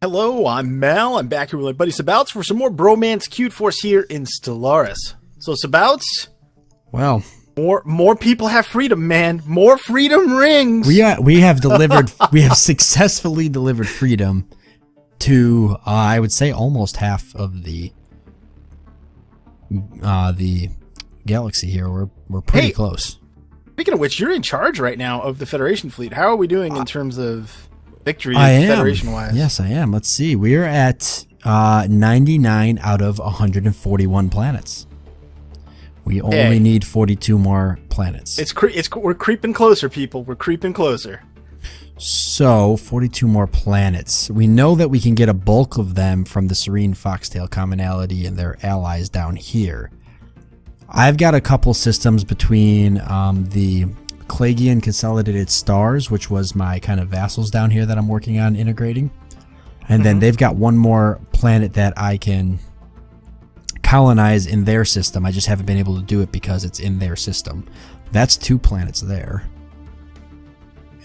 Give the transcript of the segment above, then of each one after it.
Hello, I'm Mal. I'm back here with my buddy Sabouts for some more bromance cute force here in Stellaris. So Sabouts, Well, more people have freedom, man. More freedom rings. we have delivered. We have successfully delivered freedom to I would say almost half of the galaxy here. We're pretty close. Speaking of which, you're in charge right now of the Federation fleet. How are we doing in terms of victory Federation-wise? Yes, I am. Let's see. We are at 99 out of 141 planets. We only need 42 more planets. We're creeping closer, people. We're creeping closer. So, 42 more planets. We know that we can get a bulk of them from the Serene Foxtail commonality and their allies down here. I've got a couple systems between the Clagian Consolidated Stars, which was my kind of vassals down here that I'm working on integrating. And then they've got one more planet that I can colonize in their system. I just haven't been able to do it because it's in their system. That's 2 planets there.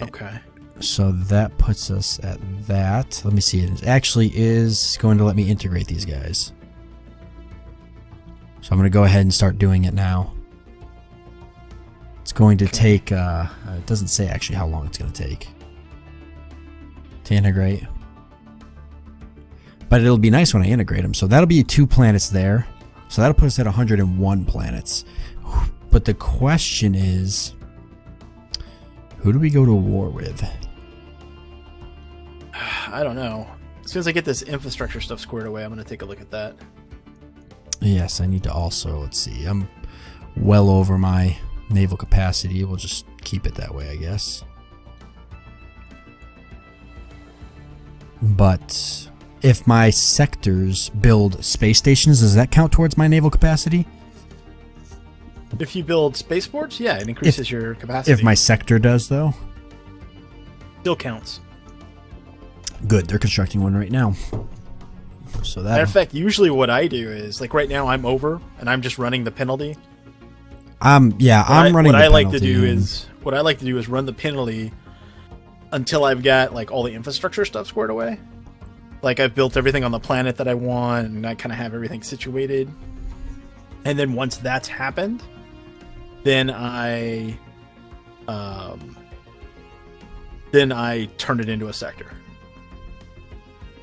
Okay. So that puts us at that. Let me see. It actually is going to let me integrate these guys. So I'm going to go ahead and start doing it now. It's going to take, it doesn't say actually how long it's going to take to integrate. But it'll be nice when I integrate them. So that'll be 2 planets there. So that'll put us at 101 planets. But the question is, who do we go to war with? I don't know. As soon as I get this infrastructure stuff squared away, I'm going to take a look at that. Yes, I need to also, let's see, I'm well over my naval capacity. We'll just keep it that way, I guess. But if my sectors build space stations, does that count towards my naval capacity? If you build spaceports, yeah, it increases your capacity. If my sector does, though? Still counts. Good, they're constructing one right now. So that. Matter of fact, usually what I do is, like right now I'm over, and I'm just running the penalty. I'm running the penalty. What I like to do is run the penalty until I've got like all the infrastructure stuff squared away. Like I've built everything on the planet that I want, and I kind of have everything situated. And then once that's happened, then I turn it into a sector.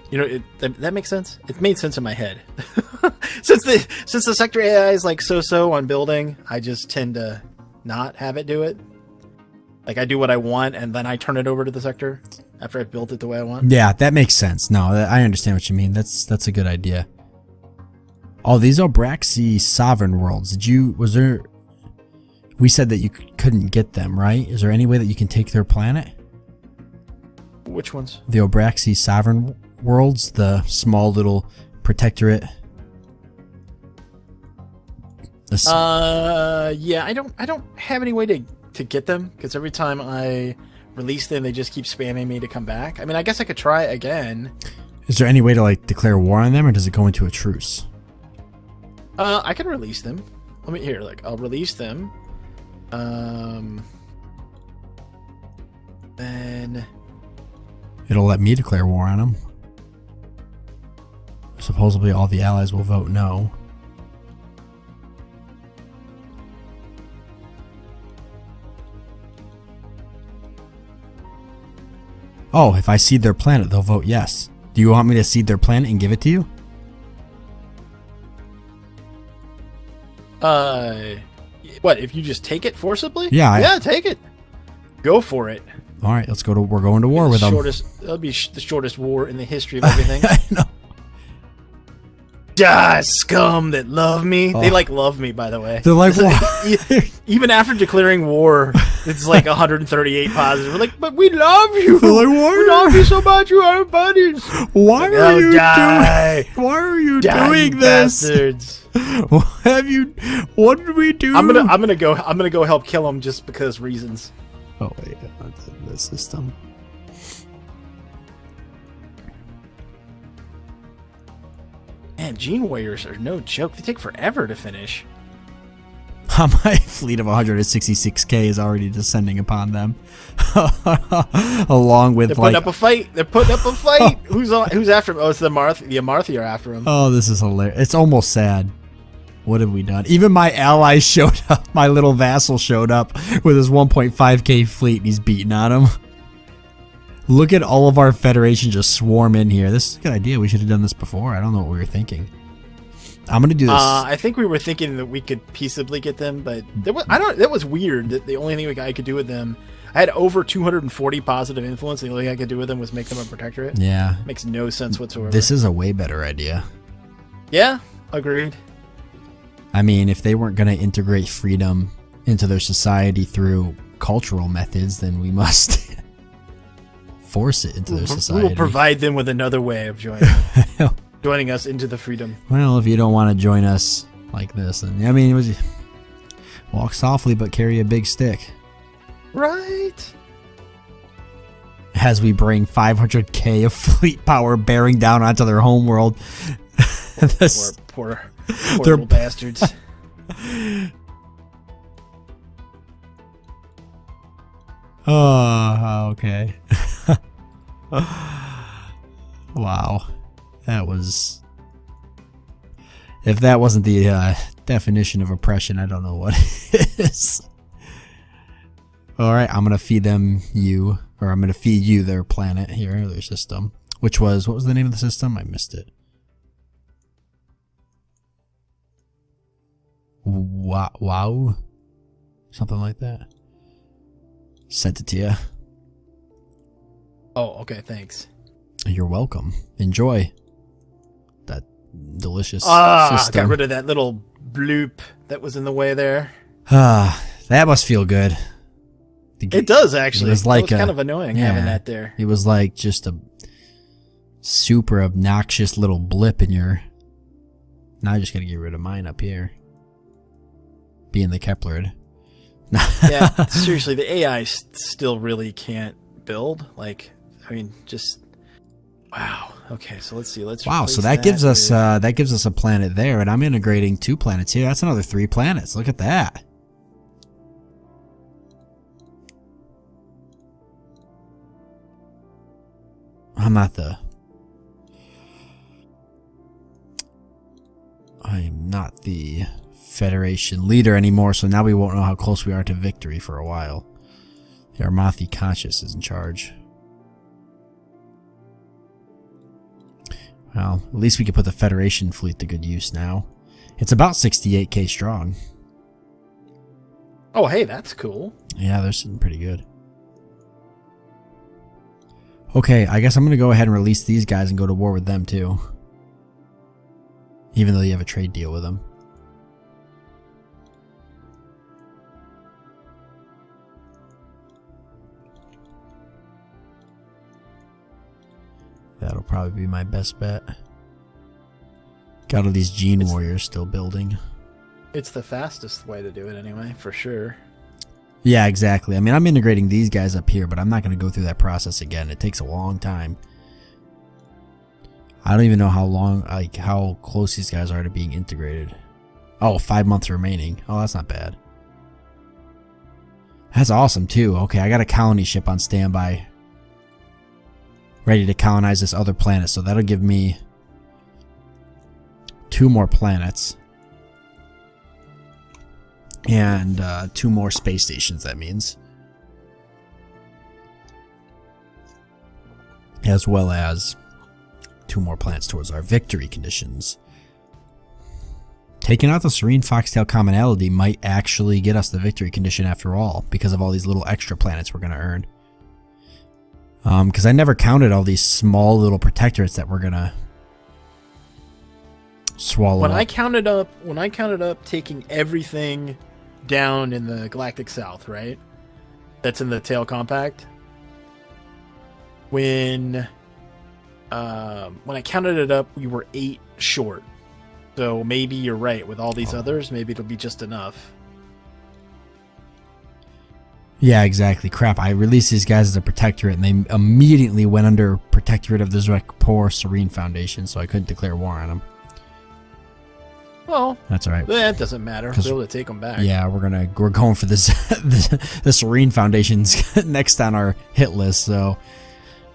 You know, that makes sense. It made sense in my head. since the sector AI is like so on building, I just tend to not have it do it. Like I do what I want, and then I turn it over to the sector after I've built it the way I want. Yeah, that makes sense. No, I understand what you mean. That's a good idea. Oh, these are Braxy sovereign worlds. We said that you couldn't get them, right? Is there any way that you can take their planet? Which ones? The Obraxy sovereign worlds, the small little protectorate. Yeah, I don't have any way to get them, because every time I release them, they just keep spamming me to come back. I mean, I guess I could try again. Is there any way to like declare war on them, or does it go into a truce? I can release them. I'll release them. Then It'll let me declare war on them. Supposedly all the allies will vote no. Oh, if I seed their planet, they'll vote yes. Do you want me to seed their planet and give it to you? What, if you just take it forcibly? Yeah, take it. Go for it. All right, let's go to. We're going to war with them. That'll be the shortest war in the history of everything. I know. Die, scum that love me. They love me, by the way. They're like, what? Even after declaring war, it's like 138 positive. We're like, but we love you. They're like, why we love you so much. You are buddies. Why are you doing this? Bastards. What did we do? I'm gonna go help kill them just because reasons. Oh wait, the system. Man, Gene Warriors are no joke. They take forever to finish. My fleet of 166k is already descending upon them, along with They're putting up a fight. They're putting up a fight. Who's after him? Oh, it's the Amarthi are after him. Oh, this is hilarious. It's almost sad. What have we done? Even my allies showed up. My little vassal showed up with his 1.5k fleet, and he's beating on him. Look at all of our Federation just swarm in here. This is a good idea. We should have done this before. I don't know what we were thinking. I'm gonna do this. I think we were thinking that we could peaceably get them, but that was weird. That the only thing I could do with them, I had over 240 positive influence. The only thing I could do with them was make them a protectorate. Yeah, makes no sense whatsoever. This is a way better idea. Yeah, agreed. I mean, if they weren't gonna integrate freedom into their society through cultural methods, then we must force it into their society. We will provide them with another way of joining us into the freedom. Well, if you don't want to join us like this, then I mean, it was walk softly but carry a big stick. Right. As we bring 500k of fleet power bearing down onto their homeworld. Poor little bastards. Oh, okay. Wow. That was... If that wasn't the definition of oppression, I don't know what it is. Alright, I'm going to feed them you, or I'm going to feed you their planet here, their system. Which was, what was the name of the system? I missed it. Wow? Something like that. Sent it to you. Oh, okay, thanks. You're welcome. Enjoy that delicious system. Got rid of that little bloop that was in the way there. That must feel good. It does, actually. It was like it was kind of annoying having that there. It was like just a super obnoxious little blip in your... Now I just gotta get rid of mine up here. Being the Keplerid. Yeah, seriously, the AI still really can't build. Like, I mean, just... Wow. Okay, so let's see. Wow, so that gives us a planet there, and I'm integrating 2 planets here. That's another 3 planets. Look at that. I am not the Federation leader anymore, so now we won't know how close we are to victory for a while. The Armathi Conscious is in charge. Well, at least we can put the Federation fleet to good use now. It's about 68k strong. Oh, hey, that's cool. Yeah, they're sitting pretty good. Okay, I guess I'm going to go ahead and release these guys and go to war with them too. Even though you have a trade deal with them. That'll probably be my best bet. Got all these gene warriors still building. It's the fastest way to do it anyway, for sure. Yeah, exactly. I mean, I'm integrating these guys up here, but I'm not going to go through that process again. It takes a long time. I don't even know how long, like, how close these guys are to being integrated. Oh, 5 months remaining. Oh, that's not bad. That's awesome, too. Okay, I got a colony ship on standby. Ready to colonize this other planet, so that'll give me 2 more planets. And 2 more space stations, that means. As well as 2 more planets towards our victory conditions. Taking out the Serene Foxtail commonality might actually get us the victory condition after all, because of all these little extra planets we're going to earn. Because I never counted all these small little protectorates that we're going to swallow when up. I counted up taking everything down in the Galactic South, right? That's in the Tail Compact. When I counted it up, we were 8 short. So maybe you're right. With all these others, maybe it'll be just enough. Yeah, exactly. Crap, I released these guys as a protectorate, and they immediately went under protectorate of the Zwekpor Serene Foundation, so I couldn't declare war on them. Well, That's all right. that doesn't matter. We'll be able to take them back. Yeah, we're going for this the Serene Foundation's next on our hit list. So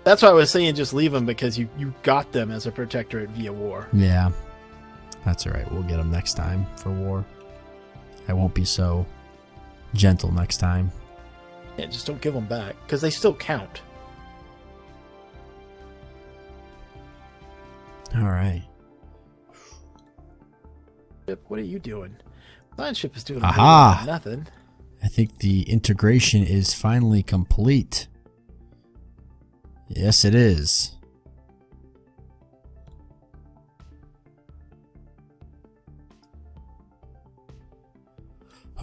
That's why I was saying just leave them, because you got them as a protectorate via war. yeah, that's all right. We'll get them next time for war. I won't be so gentle next time. Yeah, just don't give them back, because they still count. All right. Ship, what are you doing? Lion ship is doing Aha! nothing. I think the integration is finally complete. Yes, it is.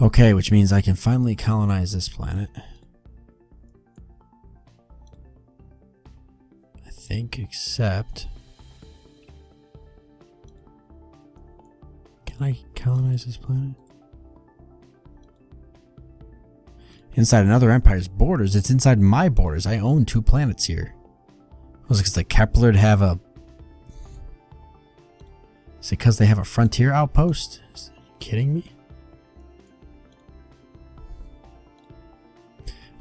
Okay, which means I can finally colonize this planet. I think, except... Can I colonize this planet? Inside another empire's borders? It's inside my borders. I own 2 planets here. Was it because the Kepler have a... Is it because they have a frontier outpost? Are you kidding me?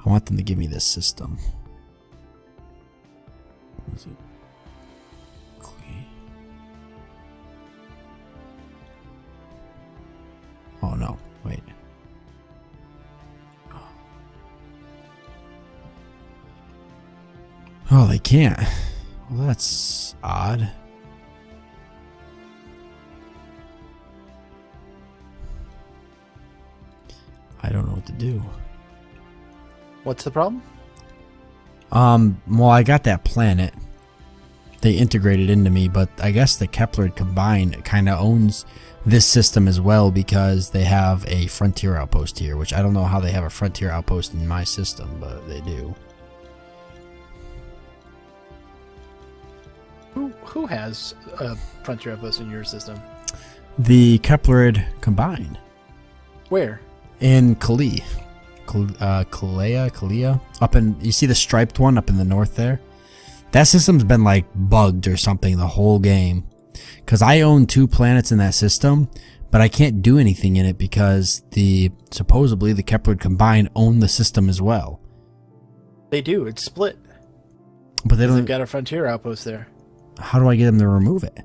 I want them to give me this system. What is it? Oh no, wait. Oh, they can't. Well, that's odd. I don't know what to do. What's the problem? Well, I got that planet. They integrated into me, but I guess the Kepler combined kind of owns this system as well, because they have a frontier outpost here, which I don't know how they have a frontier outpost in my system, but they do. Who has a frontier outpost in your system? The Keplerid combined. Where? In Kali. Kalia? Up in, you see the striped one up in the north there? That system's been like bugged or something the whole game. Because I own 2 planets in that system, but I can't do anything in it because supposedly the Keplerid combined own the system as well. They do. It's split. But they don't. They've got a frontier outpost there. How do I get them to remove it?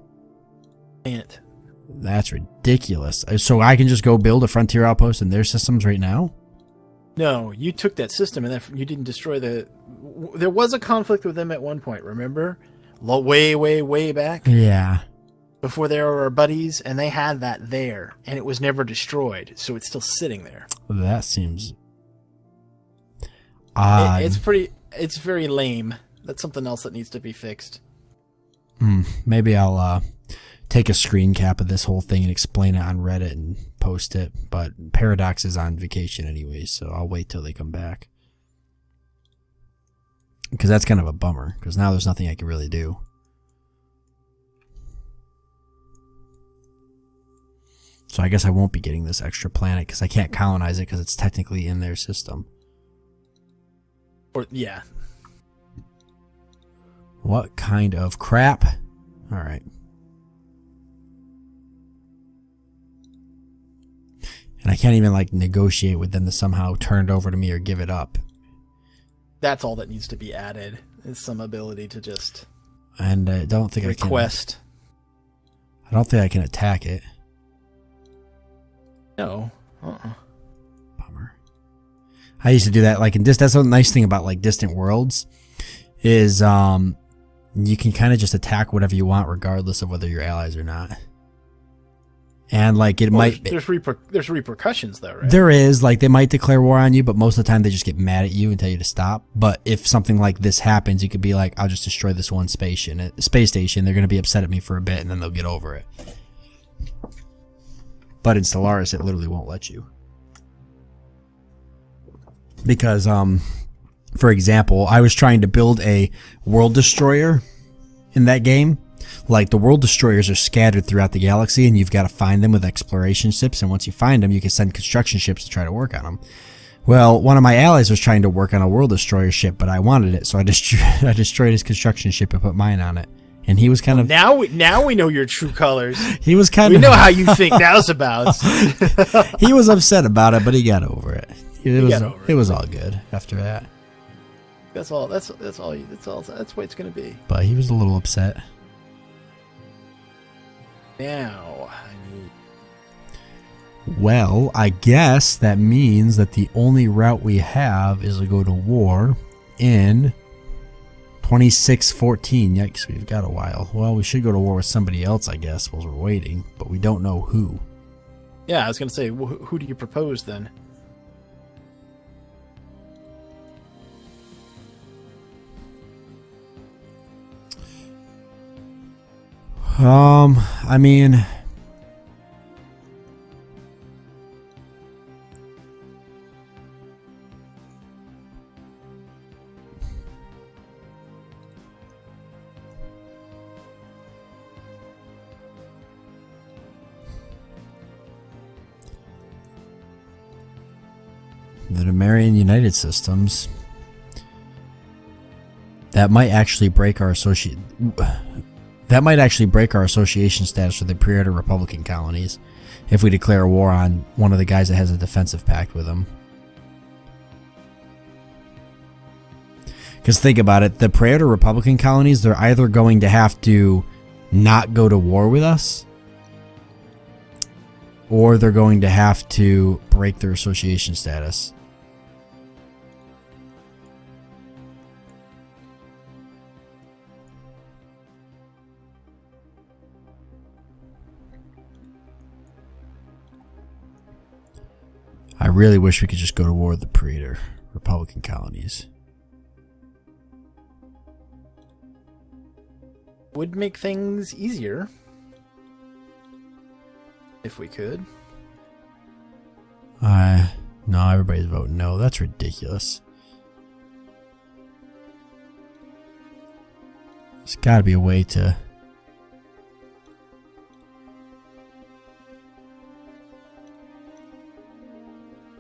Can't. That's ridiculous. So I can just go build a frontier outpost in their systems right now? No, you took that system and you didn't destroy the... There was a conflict with them at one point, remember? Way, way, way back. Yeah. Before they were our buddies, and they had that there, and it was never destroyed, so it's still sitting there. That seems odd. It's very lame. That's something else that needs to be fixed. Maybe I'll take a screen cap of this whole thing and explain it on Reddit and post it. But Paradox is on vacation anyway, so I'll wait till they come back. Because that's kind of a bummer, because now there's nothing I can really do. So I guess I won't be getting this extra planet because I can't colonize it because it's technically in their system. Or yeah. What kind of crap? All right. And I can't even like negotiate with them to somehow turn it over to me or give it up. That's all that needs to be added, is some ability to just And I don't think request. I don't think I can attack it. No. Bummer. I used to do that like in this. That's the nice thing about like Distant Worlds is you can kind of just attack whatever you want regardless of whether you're allies or not. And like there's repercussions though, right? There is, like they might declare war on you, but most of the time they just get mad at you and tell you to stop. But if something like this happens, you could be like, I'll just destroy this one space station. They're going to be upset at me for a bit and then they'll get over it. But in Stellaris, it literally won't let you. Because, for example, I was trying to build a world destroyer in that game. Like, the world destroyers are scattered throughout the galaxy, and you've got to find them with exploration ships, and once you find them, you can send construction ships to try to work on them. Well, one of my allies was trying to work on a world destroyer ship, but I wanted it, so I destroyed his construction ship and put mine on it. And he was kind of now we know your true colors. he was kind We of know how you think now, Sabouts. he was upset about it, but he got over it. It was all good after that. That's all. That's what it's gonna be. But he was a little upset. Now, Well, I guess that means that the only route we have is to go to war in 2614. Yikes, we've got a while. Well, we should go to war with somebody else, I guess, while we're waiting, but we don't know who. yeah, I was gonna say, who do you propose then? I mean, the Demarian United Systems, that might actually break our association status with the Pafiot Republican colonies if we declare war on one of the guys that has a defensive pact with them. Because think about it, the Pafiot Republican colonies, they're either going to have to not go to war with us, or they're going to have to break their association status. I really wish we could just go to war with the Pafiot Republican colonies. Would make things easier if we could. No, everybody's voting no. That's ridiculous. There's got to be a way to...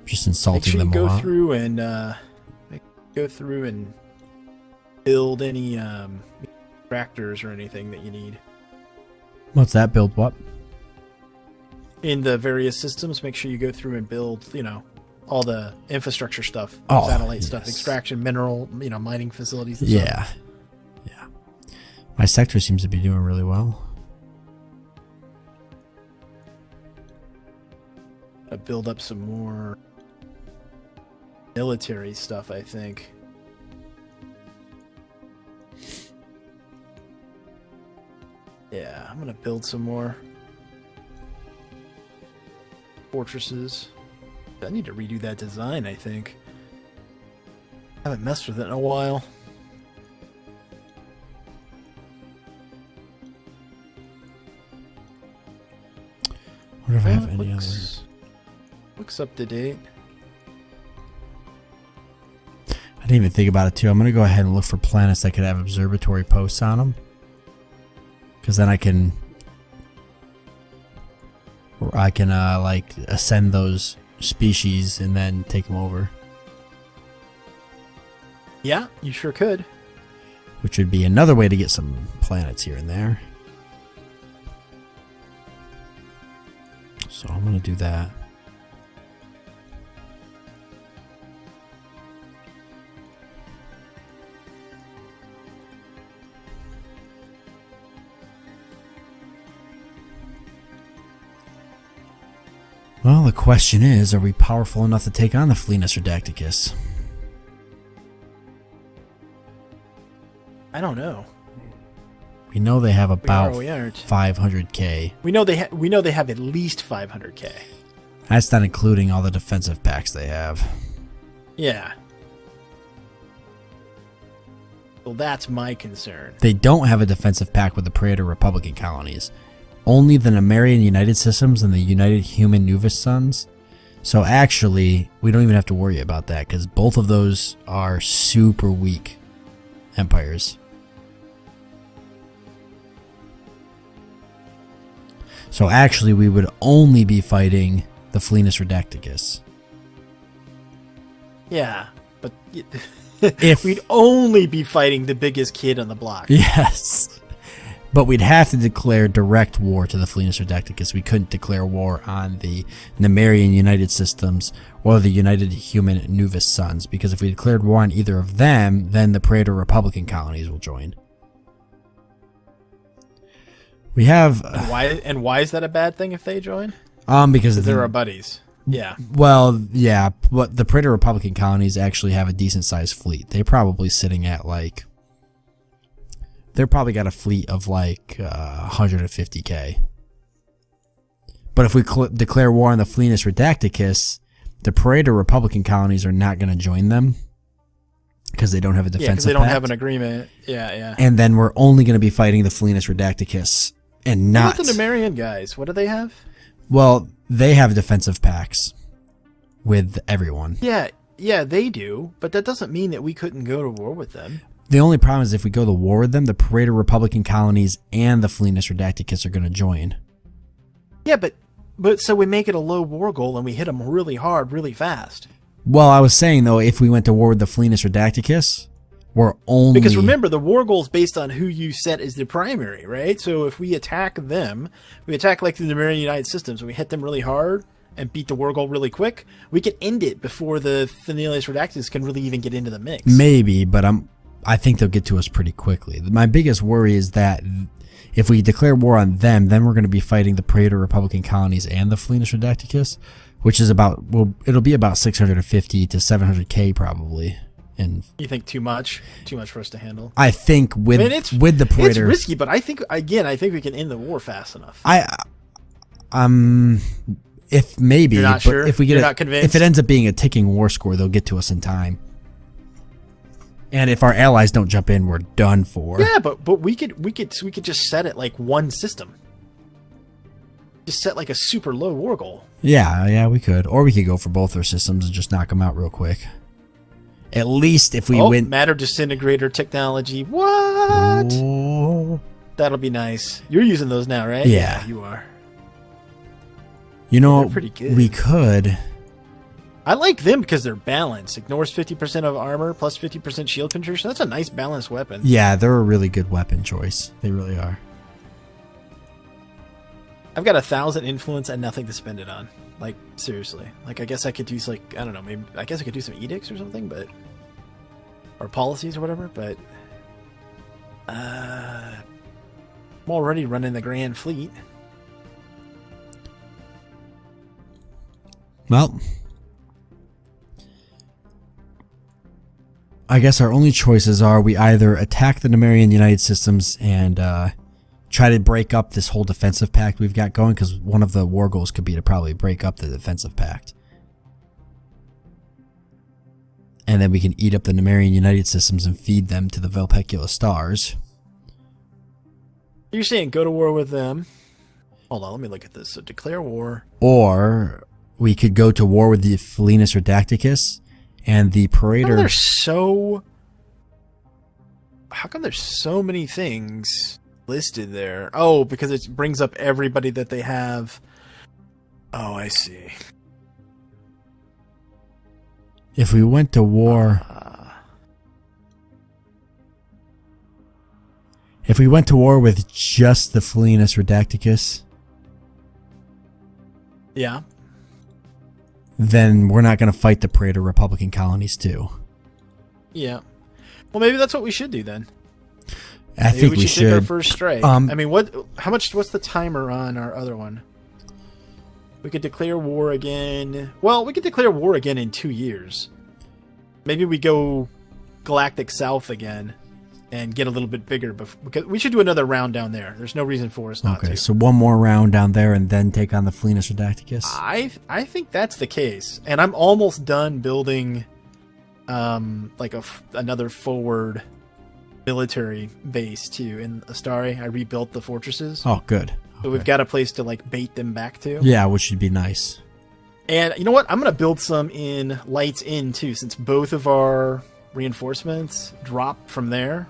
just insulting them a lot. Go through and build any tractors or anything that you need. What's that? Build what? In the various systems, make sure you go through and build, all the infrastructure stuff, Oh, satellite yes. stuff, extraction, mineral, mining facilities and Yeah. stuff. Yeah. My sector seems to be doing really well. Build up some more military stuff, I think. Yeah, I'm gonna build some more fortresses. I need to redo that design, I think. I haven't messed with it in a while. I wonder if I have any other... Looks up to date. I didn't even think about it too. I'm going to go ahead and look for planets that could have observatory posts on them. Because then I can like ascend those species and then take them over. Yeah, you sure could. Which would be another way to get some planets here and there. So I'm going to do that. Well, the question is, are we powerful enough to take on the Fleanus Redacticus? I don't know. We know they have about we aren't. 500k. We know they have at least 500k. That's not including all the defensive packs they have. Yeah. Well, that's my concern. They don't have a defensive pack with the Pafiot Republican colonies. Only the Nemerian United Systems and the United Human Nuvis Sons. So actually, we don't even have to worry about that because both of those are super weak empires. So actually, we would only be fighting the Fleanus Redacticus. Yeah, but If we'd only be fighting the biggest kid on the block. Yes. But we'd have to declare direct war to the Flenis Redacticus. We couldn't declare war on the Nemerian United Systems or the United Human Nuvis Sons, because if we declared war on either of them, then the Praetor Republican colonies will join. We have... And why is that a bad thing if they join? Because they're our buddies. Yeah. Well, yeah, but the Praetor Republican colonies actually have a decent sized fleet. They're probably sitting at like... They're probably got a fleet of like 150k. But if we declare war on the Flenis Redacticus, the Praetor Republican colonies are not going to join them because they don't have a defensive because they don't pact. have an agreement. Yeah. And then we're only going to be fighting the Flenis Redacticus and not... What about the Nemerian guys? What do they have? Well, they have defensive pacts with everyone. Yeah, they do. But that doesn't mean that we couldn't go to war with them. The only problem is if we go to war with them, the Praetor Republican colonies and the Flenis Redacticus are going to join. Yeah, but so we make it a low war goal and we hit them really hard, really fast. Well, I was saying, though, if we went to war with the Flenis Redacticus, we're only... Because remember, the war goal is based on who you set as the primary, right? So if we attack them, we attack like the Nemerian United Systems, and we hit them really hard and beat the war goal really quick, we can end it before the Flenis Redacticus can really even get into the mix. Maybe, but I think they'll get to us pretty quickly. My biggest worry is that if we declare war on them, then we're going to be fighting the Praetor Republican colonies and the Flenis Redacticus, which is about, well, it'll be about 650 to 700k probably. And you think too much for us to handle? I think with the Praetor, it's risky, but I think we can end the war fast enough. If maybe, you're not sure? If we get not convinced? if it ends up being a ticking war score, they'll get to us in time. And if our allies don't jump in, we're done for. Yeah, but we could just set it like one system. Just set like a super low war goal. Yeah, we could. Or we could go for both our systems and just knock them out real quick. At least if we win... Matter disintegrator technology. What? Oh. That'll be nice. You're using those now, right? Yeah. You are. You know, they're pretty good. We could... I like them because they're balanced. Ignores 50% of armor plus 50% shield penetration. That's a nice balanced weapon. Yeah, they're a really good weapon choice. They really are. I've got 1,000 influence and nothing to spend it on. Like, seriously. Like, I guess I could use, like, I don't know, maybe, I guess I could do some edicts or something, but... Or policies or whatever, but... I'm already running the Grand Fleet. Well... I guess our only choices are we either attack the Nemerian United Systems and try to break up this whole defensive pact we've got going, because one of the war goals could be to probably break up the defensive pact. And then we can eat up the Nemerian United Systems and feed them to the Velpecula stars. You're saying go to war with them. Hold on, let me look at this. So declare war. Or we could go to war with the Flenis Redacticus and the Praetor... How come there's so many things listed there? Oh, because it brings up everybody that they have. Oh, I see. If we went to war... if we went to war with just the Flenis Redacticus... Yeah. Then we're not going to fight the Praetor Republican colonies too. Yeah. Well, maybe that's what we should do then. I think we should. Take our first strike. I mean, what's the timer on our other one? We could declare war again. Well, we could declare war again in 2 years. Maybe we go Galactic South again and get a little bit bigger. Because we should do another round down there. There's no reason for us not to. Okay, so one more round down there and then take on the Flenis Redacticus? I think that's the case. And I'm almost done building like another forward military base too. In Astari, I rebuilt the fortresses. Oh, good. So we've got a place to like bait them back to. Yeah, which would be nice. And you know what? I'm going to build some in Lights In too, since both of our reinforcements drop from there.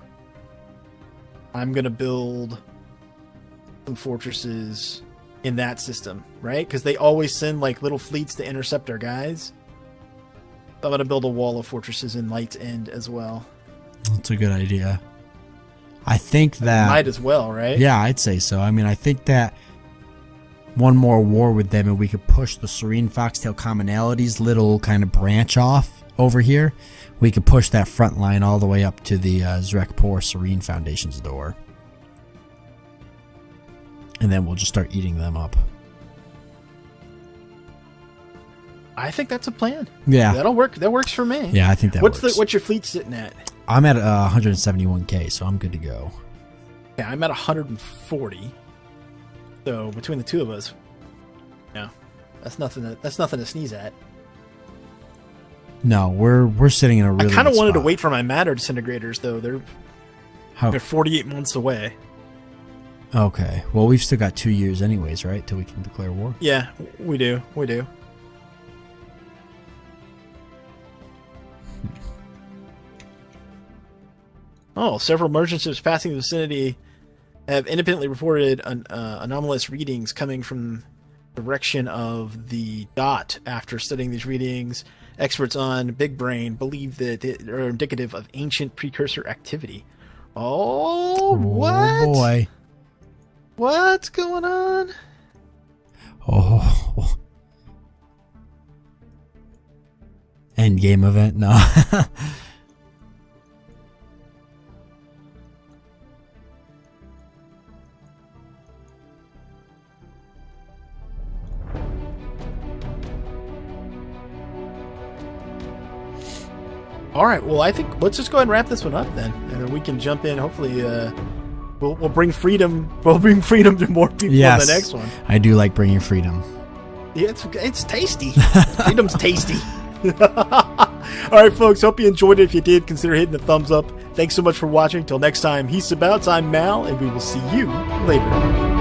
I'm going to build some fortresses in that system, right? Because they always send like little fleets to intercept our guys. So I'm going to build a wall of fortresses in Light's End as well. That's a good idea. I think that Might as well, right? Yeah, I'd say so. I mean, I think that one more war with them and we could push the Serene Foxtail Commonality's little kind of branch off over here. We could push that front line all the way up to the Zrekpor Serene Foundation's door. And then we'll just start eating them up. I think that's a plan. Yeah. That'll work. That works for me. Yeah, I think that works. What's your fleet sitting at? I'm at 171k, so I'm good to go. Yeah, I'm at 140. So between the two of us, no, that's nothing to sneeze at. No, we're sitting in a really. I kind of good wanted to spot. wait for my matter disintegrators though. They're 48 months away. Okay. Well, we've still got 2 years anyways, right? Till we can declare war. Yeah, we do. We do. Oh, several merchant ships passing the vicinity have independently reported anomalous readings coming from the direction of the dot. After studying these readings, experts on Big Brain believe that they are indicative of ancient precursor activity. Oh, what? Oh, boy. What's going on? Oh. End game event? No. All right. Well, I think let's just go ahead and wrap this one up then, and then we can jump in. Hopefully, we'll bring freedom. We'll bring freedom to more people in the next one. I do like bringing freedom. Yeah, it's tasty. Freedom's tasty. All right, folks. Hope you enjoyed it. If you did, consider hitting the thumbs up. Thanks so much for watching. Till next time, he's Sabouts. I'm Mal, and we will see you later.